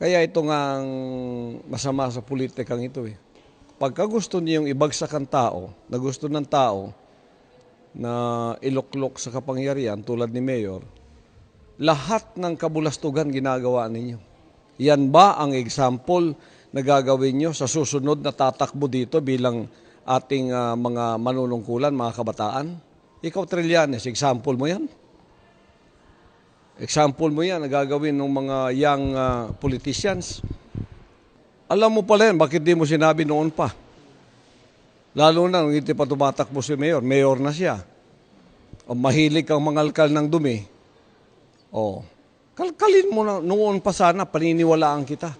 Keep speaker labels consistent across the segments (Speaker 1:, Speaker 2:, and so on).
Speaker 1: Kaya ito nga ang masama sa politikang ito eh. Pagka gusto niyong ibagsak ang tao, na gusto ng tao na iluklok sa kapangyarihan tulad ni Mayor, lahat ng kabulastugan ginagawa ninyo. Yan ba ang example na gagawin nyo sa susunod na tatakbo dito bilang ating mga manunungkulan, mga kabataan? Ikaw, Trillanes, example mo yan? Example mo yan na gagawin ng mga young politicians. Alam mo pala yan, bakit di mo sinabi noon pa? Lalo na nung hindi pa tumatakbo si Mayor, Mayor na siya. O mahilig kang mangalkal ng dumi. O, kalkalin mo na, noon pa sana, paniniwalaan kita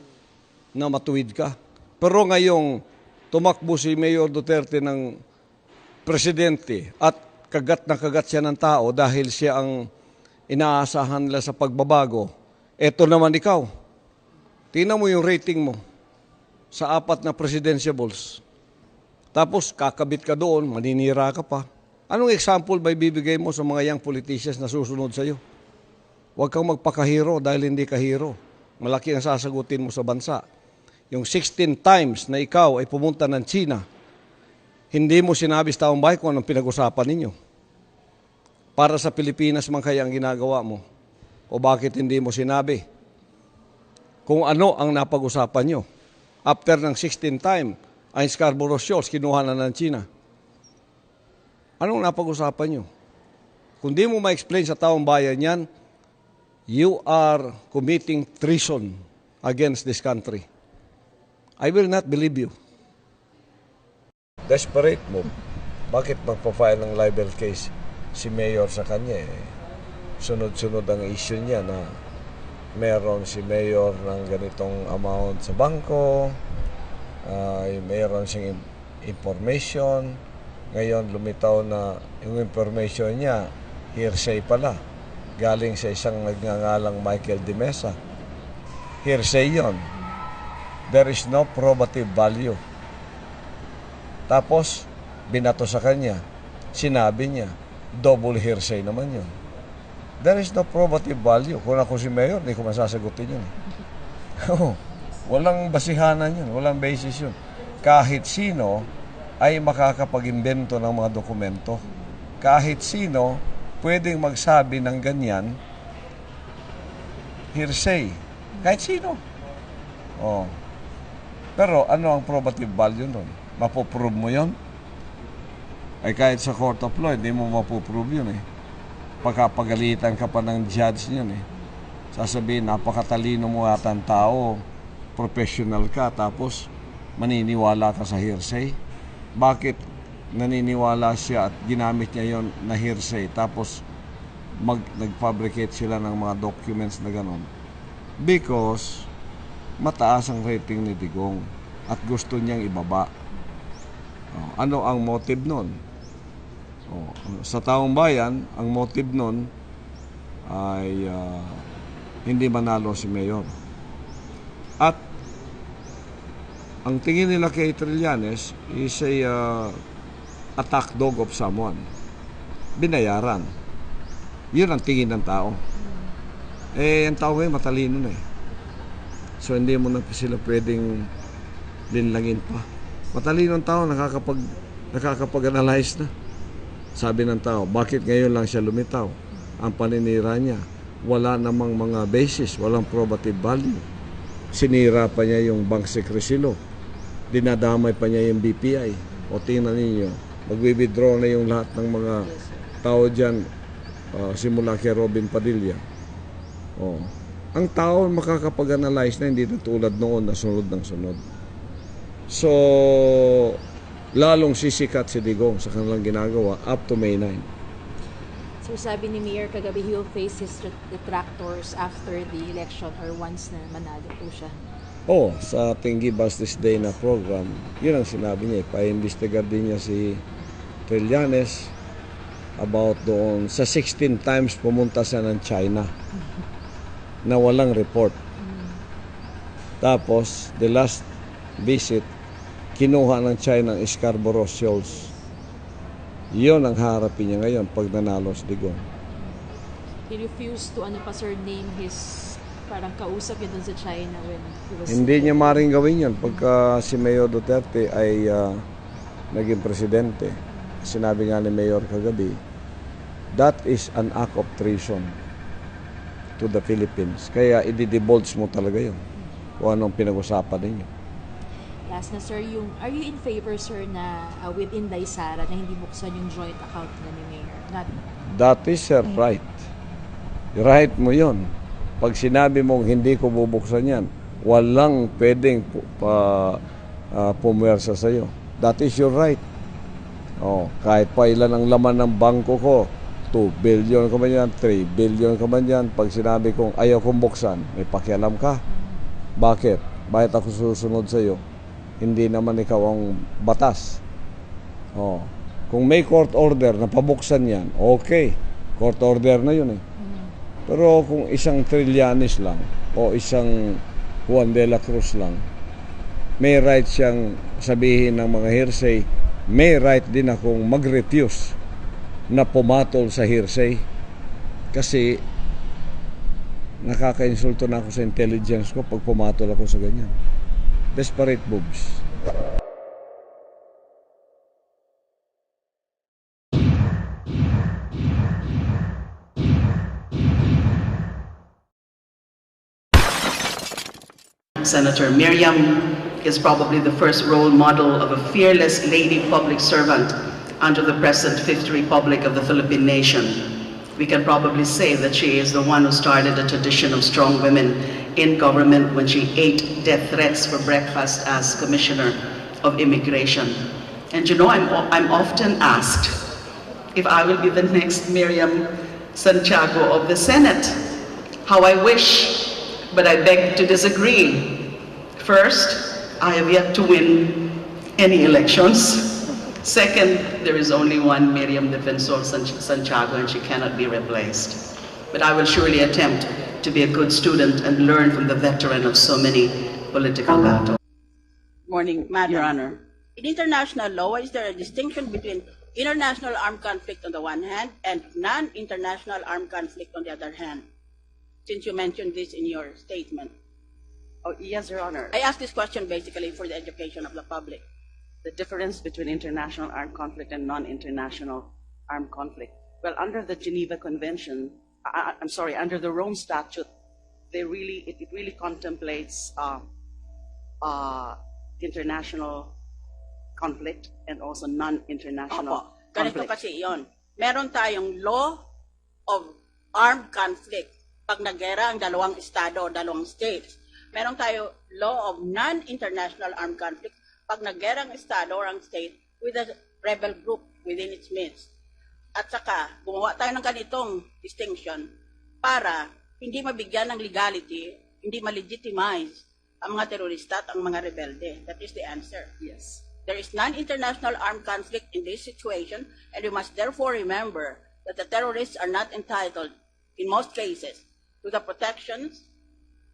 Speaker 1: na matuwid ka. Pero ngayong tumakbo si Mayor Duterte ng presidente at kagat na kagat siya ng tao dahil siya ang inaasahan nila sa pagbabago. Eto naman ikaw. Tingnan mo yung rating mo sa 4 na presidentiables. Tapos kakabit ka doon, maninira ka pa. Anong example ba ibibigay mo sa mga young politicians na susunod sa iyo? Huwag kang magpakahiro dahil hindi ka hero. Malaki ang sasagutin mo sa bansa. Yung 16 times na ikaw ay pumunta ng China, hindi mo sinabi sa taong bahay kung anong pinag-usapan ninyo. Para sa Pilipinas man kaya ang ginagawa mo? O bakit hindi mo sinabi kung ano ang napag-usapan nyo? After ng 16 time, ang Scarborough Shoals, kinuha na ng China. Anong napag-usapan nyo? Kung di mo ma-explain sa taong bayan yan, you are committing treason against this country. I will not believe you. Desperate move. Bakit magpa-file ng libel case si Mayor sa kanya? Sunod-sunod ang issue niya na meron si Mayor ng ganitong amount sa bangko, meron siyang information. Ngayon lumitaw na yung information niya, hearsay pala. Galing sa isang nagngangalang Michael De Mesa. Hearsay yon. There is no probative value. Tapos, binato sa kanya. Sinabi niya, double hearsay naman yun. There is no probative value. Kung ako si Mayor, hindi ko masasagutin yun. Walang basihanan yun. Walang basis yun. Kahit sino ay makakapag-imbento ng mga dokumento. Kahit sino pwedeng magsabi ng ganyan, hearsay. Kahit sino. Oh. Pero ano ang probative value nun? Mapoprove mo yun? Ay kahit sa court of law, hindi mo mapoprove yun eh. Pagkapagalitan ka pa ng judge yun eh. Sasabihin, napakatalino mo ata ang tao, professional ka, tapos maniniwala ka sa hearsay. Bakit naniniwala siya at ginamit niya yon na hearsay, tapos nag-fabricate sila ng mga documents na gano'n? Because mataas ang rating ni Digong at gusto niyang ibaba. Ano ang motive nun? Sa taong bayan, ang motive nun ay hindi manalo si Mayor. At ang tingin nila kay Trillanes is a attack dog of someone. Binayaran. Yun ang tingin ng tao. Ang tao ngayon matalino na eh. So hindi mo na sila pwedeng linlangin pa. Matalino ang tao, nakakapag-analyze na. Sabi ng tao, bakit ngayon lang siya lumitaw? Ang paninira niya, wala namang mga basis, walang probative value. Sinira pa niya yung Bank Secrecy Law. Dinadamay pa niya yung BPI. O tingnan ninyo, magwi-withdraw na yung lahat ng mga tao dyan, simula kay Robin Padilla. Ang tao makakapag-analyze na, hindi na tulad noon na sunod ng sunod. So, lalong sisikat si Digong sa kanilang ginagawa up to May 9.
Speaker 2: So sabi ni Mayor kagabi, he will face his detractors after the election or once na manalo po siya.
Speaker 1: Sa ating Give Us This Day na program, yun ang sinabi niya. Pa-investigar din niya si Trillanes about doon. Sa 16 times pumunta siya ng China na walang report. Tapos, the last visit, kinuha ng China ang Scarborough Shoals. Yun ang harapin niya ngayon pag nanalo si Digong.
Speaker 2: He refused to name his parang kausap yun dun sa China when he was...
Speaker 1: Hindi niya maring gawin yun pagka si Mayor Duterte ay naging presidente. Sinabi nga ni Mayor kagabi, that is an act of treason to the Philippines. Kaya i-divulge mo talaga yun kung anong pinag-usapan ninyo.
Speaker 2: Last na sir, are you in favor sir na with Inday Sara na hindi buksan yung joint account na ni Mayor?
Speaker 1: That is her right. Right mo yun. Pag sinabi mong hindi ko bubuksan yan, walang pwedeng pumuwersa sa'yo. That is your right. Kahit pa ilan ang laman ng bangko ko, 2 billion ka man yan, 3 billion ka man yan, pag sinabi kong ayaw kong buksan, may pakialam ka. Bakit? Bakit ako susunod sa'yo? Hindi naman ikaw ang batas. Kung may court order na pabuksan yan, okay. Court order na yun eh. Pero kung isang Trillanes lang o isang Juan de la Cruz lang, may right siyang sabihin ng mga hearsay, may right din akong mag-refuse na pumatol sa hearsay. Kasi nakaka-insulto na ako sa intelligence ko pag pumatol ako sa ganyan. Desperate moves.
Speaker 3: Senator Miriam is probably the first role model of a fearless lady public servant under the present Fifth Republic of the Philippine nation. We can probably say that she is the one who started a tradition of strong women in government when she ate death threats for breakfast as Commissioner of Immigration. And you know, I'm often asked if I will be the next Miriam Santiago of the Senate. How I wish, but I beg to disagree. First, I have yet to win any elections. Second, there is only one Miriam Defensor Santiago and she cannot be replaced. But I will surely attempt to be a good student and learn from the veteran of so many political battles.
Speaker 4: Morning, Madam.
Speaker 3: Your Honor.
Speaker 4: In international law, is there a distinction between international armed conflict on the one hand and non-international armed conflict on the other hand? Since you mentioned this in your statement.
Speaker 3: Oh, yes, Your Honor.
Speaker 4: I ask this question basically for the education of the public.
Speaker 3: The difference between international armed conflict and non-international armed conflict. Well, under the Geneva Convention, under the Rome Statute, it really contemplates international conflict and also non-international
Speaker 4: Ganito
Speaker 3: conflict.
Speaker 4: kasi yon. Meron tayong law of armed conflict pag naggera ang dalawang estado, dalawang states. Meron tayo law of non-international armed conflict pag naggera ang estado or ang state with a rebel group within its midst. At saka, gumawa tayo ng ganitong distinction para hindi mabigyan ng legality, hindi ma-legitimize ang mga terorista at ang mga rebelde. That is the answer.
Speaker 3: Yes.
Speaker 4: There is non-international armed conflict in this situation, and we must therefore remember that the terrorists are not entitled, in most cases, to the protections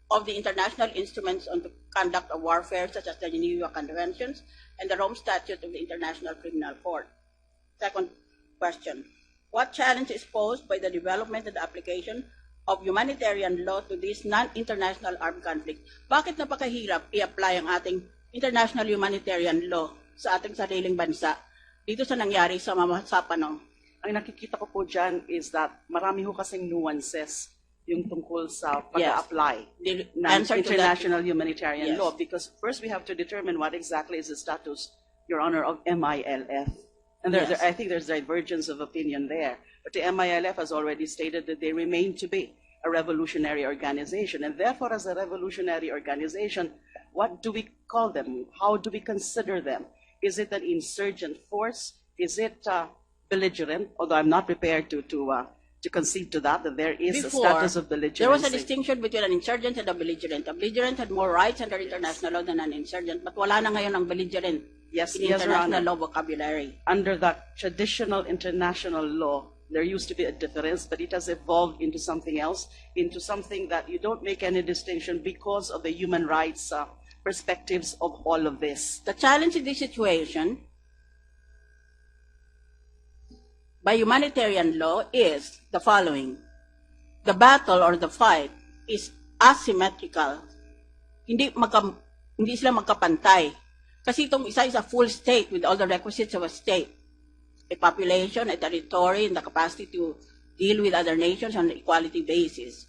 Speaker 4: of the international instruments on the conduct of warfare, such as the Geneva Conventions and the Rome Statute of the International Criminal Court. Second question, what challenge is posed by the development and the application of humanitarian law to this non-international armed conflict? Bakit napakahirap i-apply ang ating international humanitarian law sa ating sariling bansa dito sa nangyari sa Sapano?
Speaker 3: Ang nakikita ko po dyan is that marami ho kasing nuances yung tungkol sa pag-apply ng international humanitarian law, because first we have to determine what exactly is the status, Your Honor, of MILF. And I think there's divergence of opinion there. But the MILF has already stated that they remain to be a revolutionary organization. And therefore, as a revolutionary organization, what do we call them? How do we consider them? Is it an insurgent force? Is it belligerent? Although I'm not prepared to concede to that there is a status of belligerency.
Speaker 4: There was a distinction between an insurgent and a belligerent. A belligerent had more rights under international law than an insurgent, but wala na ngayon ang belligerent in international law vocabulary.
Speaker 3: Under that traditional international law, there used to be a difference, but it has evolved into something else, into something that you don't make any distinction because of the human rights perspectives of all of this.
Speaker 4: The challenge in this situation by humanitarian law is the following. The battle or the fight is asymmetrical. Hindi sila magkapantay. Kasi itong isa is a full state with all the requisites of a state. A population, a territory, and the capacity to deal with other nations on an equality basis.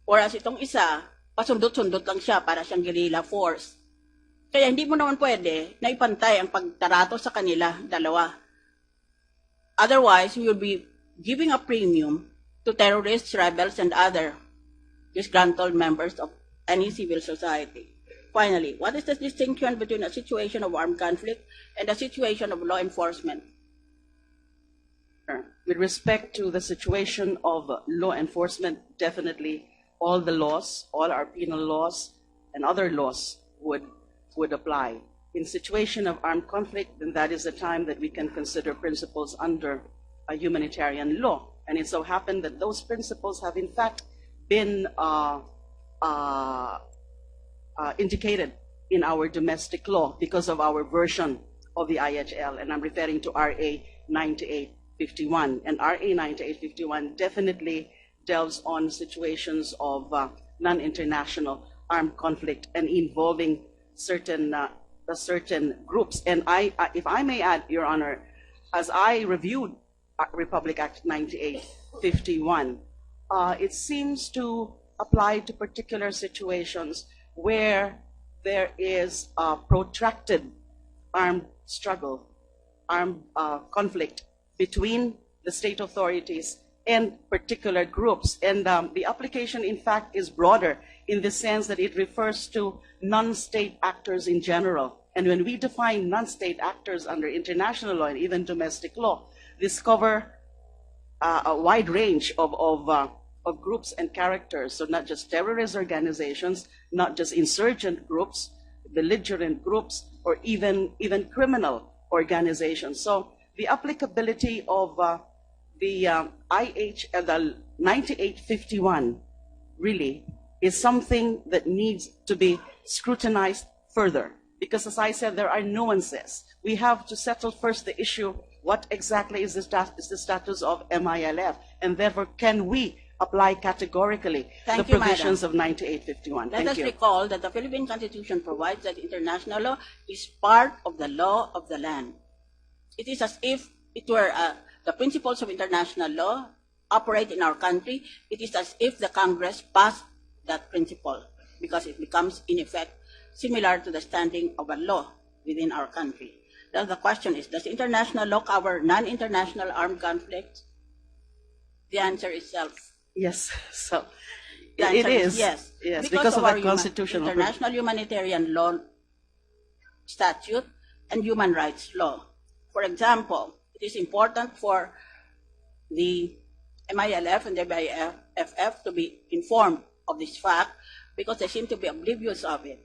Speaker 4: Whereas itong isa, pasundot-sundot lang siya para siyang guerrilla force. Kaya hindi mo naman pwede na ipantay ang pagtarato sa kanila, dalawa. Otherwise, we will be giving a premium to terrorists, rebels, and other disgruntled members of any civil society. Finally, what is the distinction between a situation of armed conflict and a situation of law enforcement?
Speaker 3: With respect to the situation of law enforcement, definitely all the laws, all our penal laws and other laws would apply. In situation of armed conflict, then that is the time that we can consider principles under a humanitarian law. And it so happened that those principles have in fact been indicated in our domestic law because of our version of the IHL, and I'm referring to RA 9851. And RA 9851 definitely delves on situations of non-international armed conflict and involving certain groups. And if I may add, Your Honor, as I reviewed Republic Act 9851, it seems to apply to particular situations where there is a protracted armed struggle, armed conflict between the state authorities and particular groups. And the application, in fact, is broader in the sense that it refers to non-state actors in general. And when we define non-state actors under international law and even domestic law, this cover a wide range of groups and characters. So not just terrorist organizations, not just insurgent groups, belligerent groups, or even criminal organizations. So the applicability of the 9851 really is something that needs to be scrutinized further. Because as I said, there are nuances. We have to settle first the issue, what exactly is the status of MILF? And therefore, can we apply categorically the provisions of 9851?
Speaker 4: Let us recall that the Philippine Constitution provides that international law is part of the law of the land. It is as if it were the principles of international law operate in our country. It is as if the Congress passed that principle because it becomes, in effect, similar to the standing of a law within our country. Now the question is, does international law cover non-international armed conflicts? The answer is self.
Speaker 3: Yes, so
Speaker 4: The
Speaker 3: it
Speaker 4: answer
Speaker 3: is.
Speaker 4: yes.
Speaker 3: Because of
Speaker 4: our
Speaker 3: the constitutional
Speaker 4: international humanitarian law statute and human rights law. For example, it is important for the MILF and the BIFF to be informed of this fact because they seem to be oblivious of it.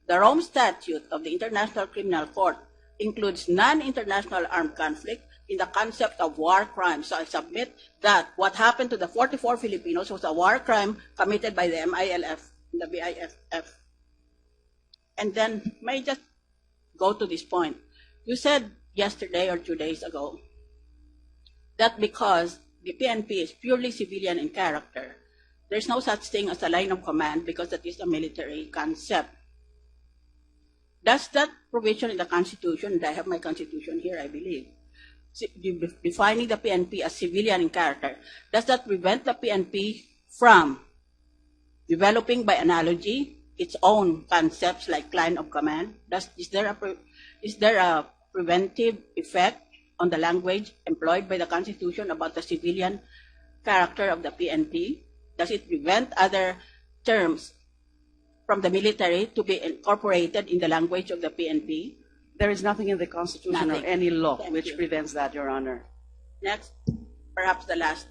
Speaker 4: The Rome Statute of the International Criminal Court includes non-international armed conflict in the concept of war crimes. So I submit that what happened to the 44 Filipinos was a war crime committed by the MILF and the BIFF. And then, may I just go to this point? You said yesterday or 2 days ago that because the PNP is purely civilian in character, there's no such thing as a line of command because that is a military concept. Does that provision in the Constitution, and I have my Constitution here, I believe, defining the PNP as civilian in character, does that prevent the PNP from developing by analogy its own concepts like line of command? Is there a preventive effect on the language employed by the Constitution about the civilian character of the PNP? Does it prevent other terms from the military to be incorporated in the language of the PNP?
Speaker 3: There is nothing in the Constitution
Speaker 4: Nothing.
Speaker 3: or any law
Speaker 4: Thank
Speaker 3: which
Speaker 4: you.
Speaker 3: prevents that, Your Honor.
Speaker 4: Next, perhaps the last,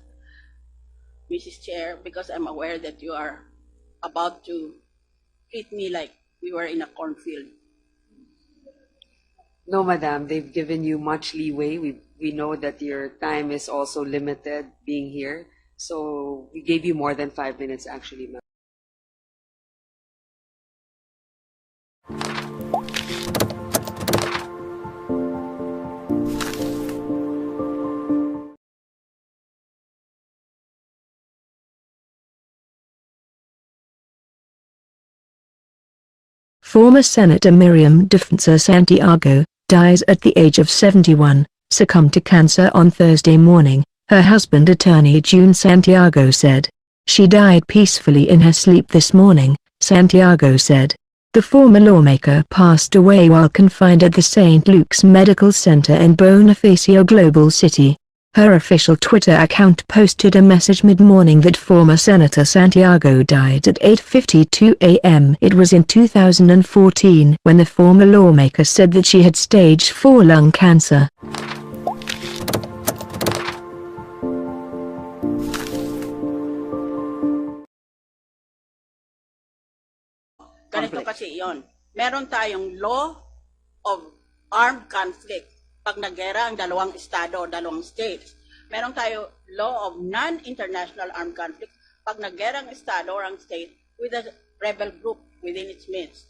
Speaker 4: Mrs. Chair, because I'm aware that you are about to treat me like we were in a cornfield.
Speaker 5: No, Madam, they've given you much leeway. We know that your time is also limited being here. So we gave you more than 5 minutes actually, Madam.
Speaker 6: Former Senator Miriam Defensor Santiago dies at the age of 71, succumbed to cancer on Thursday morning, her husband Attorney June Santiago said. She died peacefully in her sleep this morning, Santiago said. The former lawmaker passed away while confined at the St. Luke's Medical Center in Bonifacio Global City. Her official Twitter account posted a message mid-morning that former Senator Santiago died at 8:52 a.m. It was in 2014 when the former lawmaker said that she had stage 4 lung cancer.
Speaker 4: Ganito kasi yon. Meron tayong law of armed conflict pag naggera ang dalawang estado, dalawang states. Meron tayo law of non-international armed conflict pag naggera ang estado or ang state with a rebel group within its midst.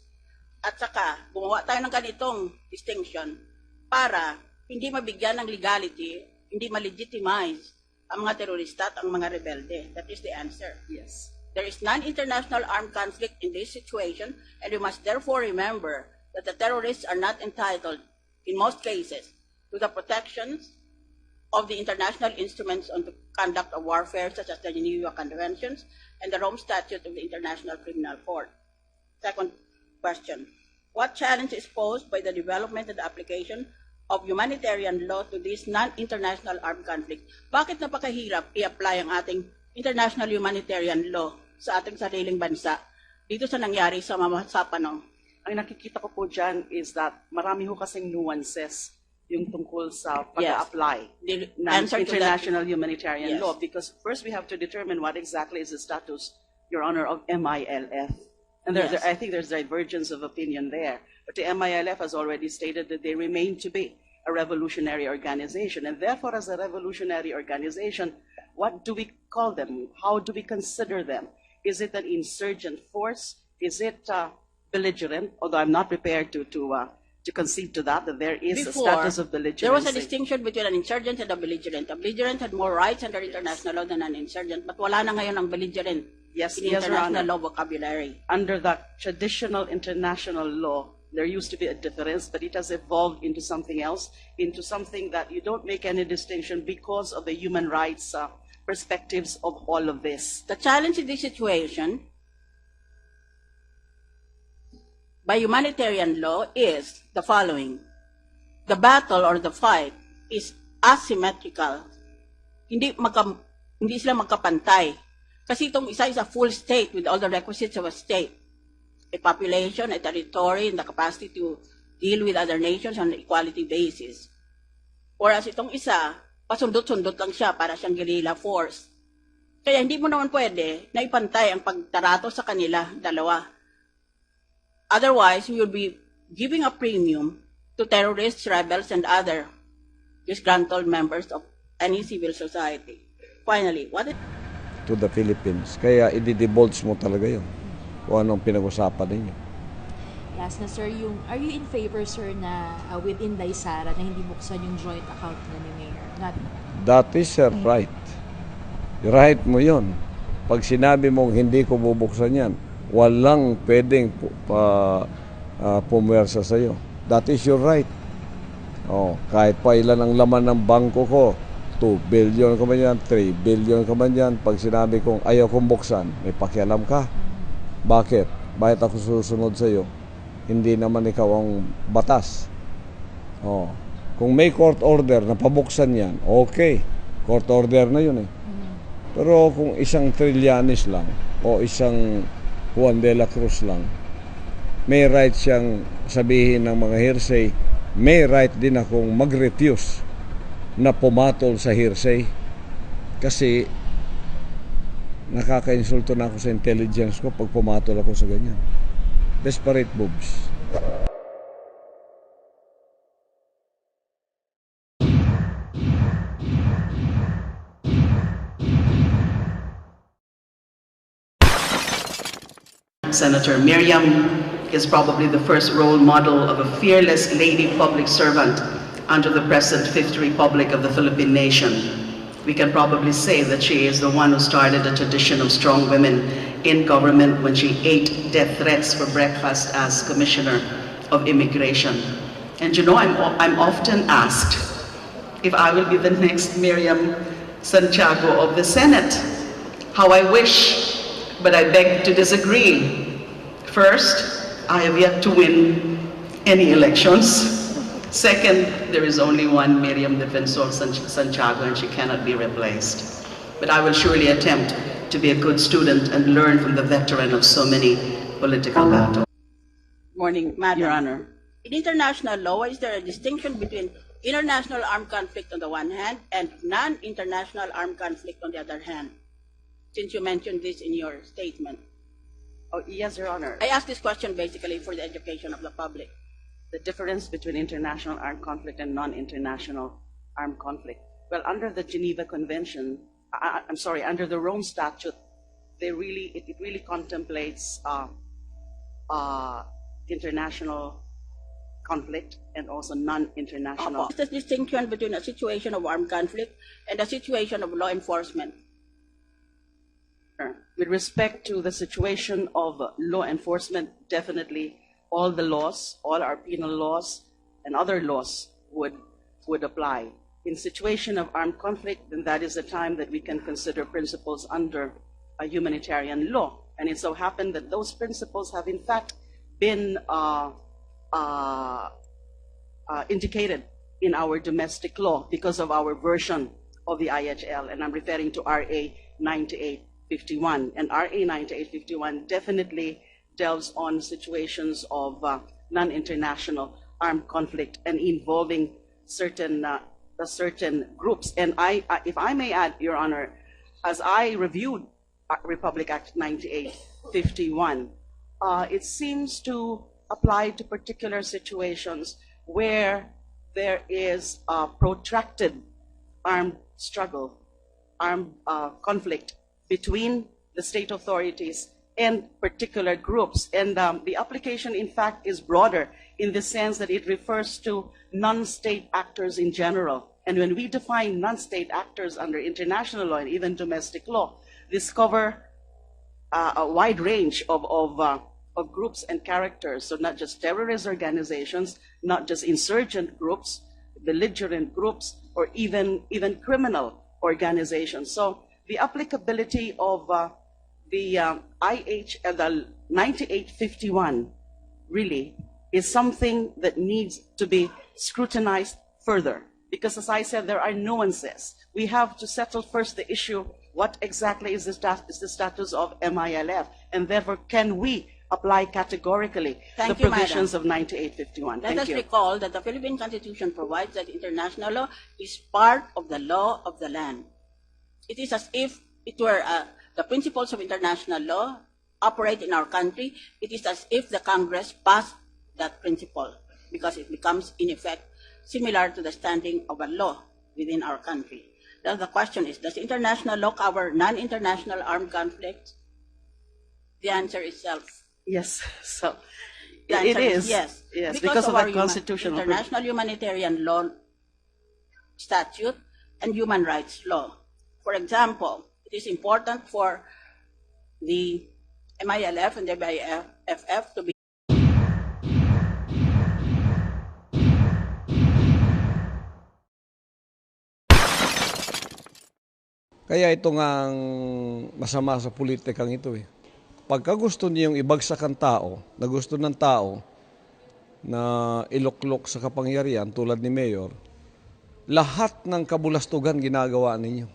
Speaker 4: At saka, gumawa tayo ng ganitong distinction para hindi mabigyan ng legality, hindi ma-legitimize ang mga terorista at ang mga rebelde. That is the answer.
Speaker 5: Yes.
Speaker 4: There is non-international armed conflict in this situation, and we must therefore remember that the terrorists are not entitled, in most cases, to the protections of the international instruments on the conduct of warfare, such as the New York Conventions and the Rome Statute of the International Criminal Court. Second question, what challenge is posed by the development and application of humanitarian law to this non-international armed conflict? Bakit napakahirap i-apply ang ating international humanitarian law sa ating sariling bansa dito sa nangyari sa Mamasapanong?
Speaker 7: Ang nakikita ko po dyan is that marami ho kasing nuances yung tungkol sa pag-apply
Speaker 4: The
Speaker 7: ng
Speaker 4: answer to that-
Speaker 7: international humanitarian
Speaker 4: Yes.
Speaker 7: law, because first we have to determine what exactly is the status, Your Honor, of MILF. And
Speaker 4: Yes.
Speaker 7: I think there's divergence of opinion there. But the MILF has already stated that they remain to be a revolutionary organization. And therefore, as a revolutionary organization, what do we call them? How do we consider them? Is it an insurgent force? Is it belligerent? Although I'm not prepared to concede to that there is a status of belligerency.
Speaker 4: there was a distinction between an insurgent and a belligerent. A belligerent had more rights under international law than an insurgent, but wala na ngayon ang belligerent
Speaker 7: Yes,
Speaker 4: in
Speaker 7: yes, Your
Speaker 4: international
Speaker 7: Honor.
Speaker 4: law vocabulary.
Speaker 7: Under that traditional international law, there used to be a difference, but it has evolved into something else, into something that you don't make any distinction because of the human rights perspectives of all of this.
Speaker 4: The challenge in this situation by humanitarian law is the following. The battle or the fight is asymmetrical. Hindi sila magkapantay. Kasi itong isa is a full state with all the requisites of a state. A population, a territory, and the capacity to deal with other nations on an equality basis. Whereas itong isa, pasundot-sundot lang siya para siyang guerrilla force. Kaya hindi mo naman pwede na ipantay ang pagtarato sa kanila dalawa. Otherwise, we would be giving a premium to terrorists, rebels, and other disgruntled members of any civil society. Finally, what is
Speaker 1: To the Philippines. Kaya i-divulge mo talaga yun. Kung anong pinag-usapan ninyo.
Speaker 2: Last na sir, are you in favor sir na with Inday Sara na hindi buksan yung joint account na ni Mayor?
Speaker 1: That is her right. Right mo yun. Pag sinabi mong hindi ko bubuksan yan, walang pwedeng pumersa sa'yo. That is your right. Oh, kahit pa ilan ang laman ng bangko ko, 2 billion ka man yan, 3 billion ka man yan, pag sinabi kong ayaw kong buksan, may pakialam ka. Bakit? Bakit ako susunod sa'yo? Hindi naman ikaw ang batas. Oh. Kung may court order na pabuksan yan, okay. Court order na yun eh. Pero kung isang Trillanes lang o isang Juan de la Cruz lang, may right siyang sabihin ng mga hearsay, may right din akong mag-refuse na pumatol sa hearsay. Kasi nakaka-insulto na ako sa intelligence ko pag pumatol ako sa ganyan. Desperate moves.
Speaker 3: Senator Miriam is probably the first role model of a fearless lady public servant under the present Fifth Republic of the Philippine nation. We can probably say that she is the one who started a tradition of strong women in government when she ate death threats for breakfast as Commissioner of Immigration. And you know, I'm often asked if I will be the next Miriam Santiago of the Senate. How I wish, but I beg to disagree. First, I have yet to win any elections. Second, there is only one Miriam Defensor Santiago and she cannot be replaced. But I will surely attempt to be a good student and learn from the veteran of so many political battles.
Speaker 7: Morning,
Speaker 4: Madam.
Speaker 7: Your Honor.
Speaker 4: In international law, is there a distinction between international armed conflict on the one hand and non-international armed conflict on the other hand? Since you mentioned this in your statement.
Speaker 7: Oh, yes, Your Honor.
Speaker 4: I ask this question basically for the education of the public.
Speaker 7: The difference between international armed conflict and non-international armed conflict. Well, under the Geneva Convention, under the Rome Statute, it really contemplates international conflict and also non-international.
Speaker 4: What's the distinction between a situation of armed conflict and a situation of law enforcement?
Speaker 7: With respect to the situation of law enforcement, definitely all the laws, all our penal laws and other laws would apply. In situation of armed conflict, then that is the time that we can consider principles under a humanitarian law. And it so happened that those principles have in fact been indicated in our domestic law because of our version of the IHL, and I'm referring to RA 9851. And RA 9851 definitely delves on situations of non-international armed conflict and involving certain groups. And if I may add, Your Honor, as I reviewed Republic Act 9851, it seems to apply to particular situations where there is a protracted armed struggle, armed conflict between the state authorities and particular groups. And the application, in fact, is broader in the sense that it refers to non-state actors in general. And when we define non-state actors under international law and even domestic law, this cover a wide range of groups and characters. So not just terrorist organizations, not just insurgent groups, belligerent groups, or even criminal organizations. So the applicability of the 9851 really is something that needs to be scrutinized further. Because as I said, there are nuances. We have to settle first the issue, what exactly is the status of MILF? And therefore, can we apply categorically the provisions of 9851?
Speaker 4: Let us recall that the Philippine Constitution provides that international law is part of the law of the land. It is as if it were the principles of international law operate in our country. It is as if the Congress passed that principle because it becomes, in effect, similar to the standing of a law within our country. Now the question is, does international law cover non-international armed conflicts? The answer is self.
Speaker 7: Yes, so
Speaker 4: The answer
Speaker 7: it is.
Speaker 4: Yes,
Speaker 7: because of
Speaker 4: our
Speaker 7: the constitutional
Speaker 4: international humanitarian law statute and human rights law. For example, it is important for the MILF and the MIFF to be
Speaker 1: Kaya ito nga ang masama sa politikang ito eh. Pagka gusto niyong ibagsak ang tao, na gusto ng tao na iluklok sa kapangyarihan tulad ni Mayor, lahat ng kabulastugan ginagawa ninyo.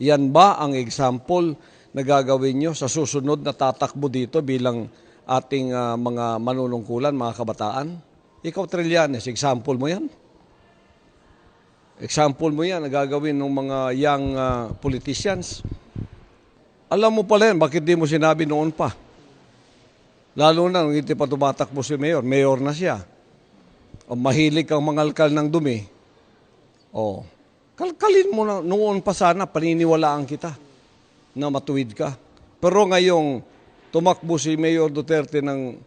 Speaker 1: Yan ba ang example na gagawin nyo sa susunod na tatakbo dito bilang ating mga manunungkulan, mga kabataan? Ikaw, Trillanes, example mo yan? Example mo yan na gagawin ng mga young politicians. Alam mo pala yan, bakit di mo sinabi noon pa? Lalo na nung hindi pa tumatakbo si Mayor. Mayor na siya. O mahilig kang mangalkal ng dumi. O, kalkalin mo na noon pa sana, paniniwalaan kita na matuwid ka. Pero ngayong tumakbo si Mayor Duterte ng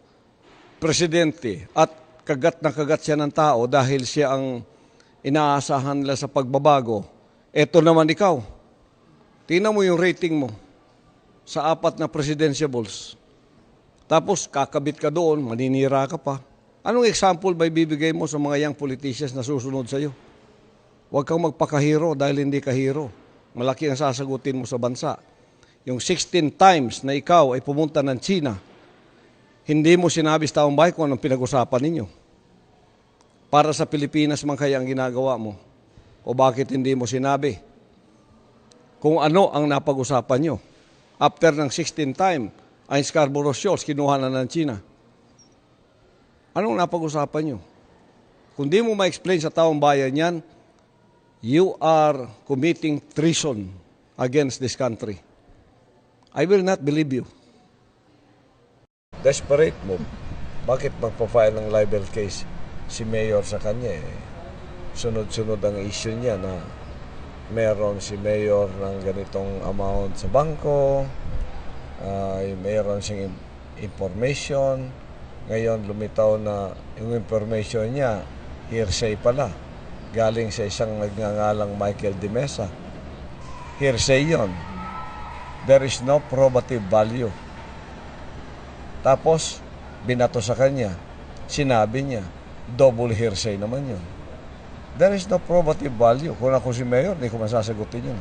Speaker 1: presidente at kagat na kagat siya ng tao dahil siya ang inaasahan nila sa pagbabago. Eto naman ikaw. Tingnan mo yung rating mo. sa 4 na presidentiables. Tapos kakabit ka doon, maninira ka pa. Anong example ba ibibigay mo sa mga young politicians na susunod sa iyo? Huwag kang magpakahiro dahil hindi ka hero. Malaki ang sasagutin mo sa bansa. Yung 16 times na ikaw ay pumunta ng China, hindi mo sinabi sa taong bayan kung anong pinag-usapan ninyo. Para sa Pilipinas man kaya ang ginagawa mo? O bakit hindi mo sinabi kung ano ang napag-usapan nyo? After ng 16 time, ang Scarborough Shoals, kinuha na ng China. Anong napag-usapan nyo? Kung di mo ma-explain sa taong bayan yan, you are committing treason against this country. I will not believe you. Desperate move. Bakit magpa-file ng libel case si Mayor sa kanya? Sunod-sunod ang issue niya na meron si Mayor ng ganitong amount sa bangko, mayroon siyang information. Ngayon lumitaw na yung information niya hearsay pala, galing sa isang nagngangalang Michael De Mesa. Hearsay yon. There is no probative value. Tapos binato sa kanya, sinabi niya double hearsay naman yun. There is no probative value. Kung ako si Mayor, hindi ko masasagutin yun.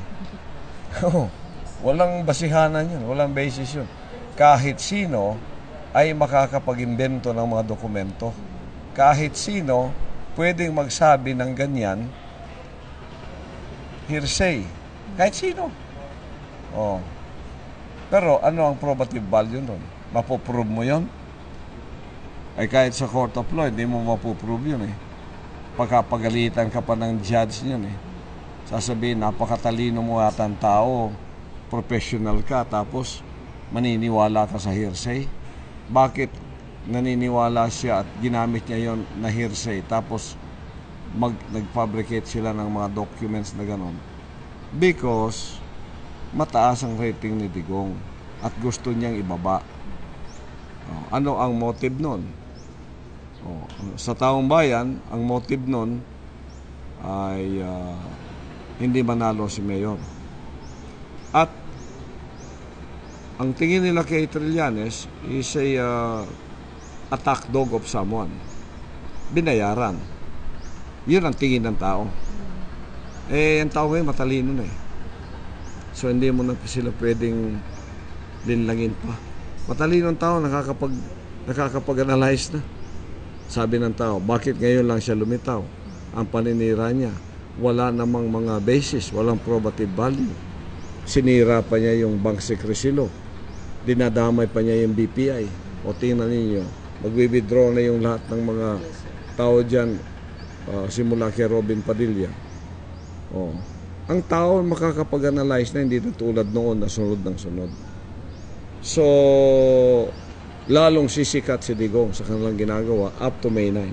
Speaker 1: Walang basihanan yun, walang basis yun. Kahit sino ay makakapag-imbento ng mga dokumento. Kahit sino pwedeng magsabi ng ganyan, hearsay. Kahit sino. Oh. Pero ano ang probative value nun? Mapoprove mo yun? Ay kahit sa court of law, hindi mo mapoprove yun eh. Pagkapagalitan ka pa ng judge yun eh. Sasabihin, napakatalino mo yata ang tao, professional ka, tapos maniniwala ka sa hearsay. Bakit naniniwala siya at ginamit niya yon na hearsay, tapos nag-fabricate sila ng mga documents na ganon? Because mataas ang rating ni Digong at gusto niyang ibaba. Ano ang motive nun? Sa taong bayan, ang motive nun ay hindi manalo si Mayor. At ang tingin nila kay Trillanes is a attack dog of someone. Binayaran. Yun ang tingin ng tao. Ang tao ngayon matalino na eh. So hindi mo na sila pwedeng linlangin pa. Matalino ang tao, nakakapag-analyze na. Sabi ng tao, bakit ngayon lang siya lumitaw? Ang paninira niya, wala namang mga basis, walang probative value. Sinira pa niya yung bank secrecy law. Dinadamay pa niya yung BPI. O tingnan ninyo, magwi-withdraw na yung lahat ng mga tao dyan, simula kay Robin Padilla. Ang tao makakapag-analyze na, hindi na tulad noon na sunod ng sunod. So, lalong sisikat si Digong sa kanilang ginagawa up to May 9.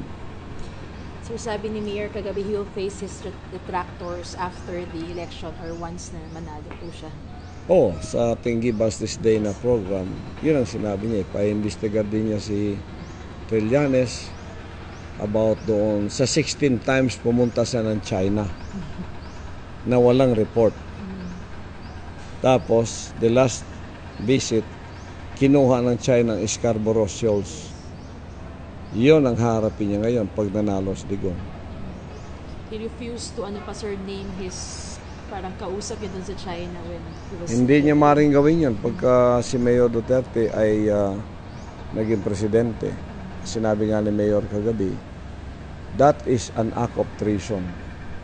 Speaker 2: So sabi ni Mayor kagabi, he will face his detractors after the election or once na manalo po siya.
Speaker 1: Sa ating Give Us This Day na program, yun ang sinabi niya. Pa-investigar din niya si Trillanes about doon. Sa 16 times pumunta siya ng China na walang report. Tapos, the last visit, kinuha ng China ang Scarborough Shoals. Yun ang harapin niya ngayon pag nanalo si Digong.
Speaker 2: He refused to name his parang kausap yun dun sa China when he was...
Speaker 1: Hindi niya maring gawin yun pagka si Mayor Duterte ay naging presidente. Sinabi nga ni Mayor kagabi, that is an act of treason.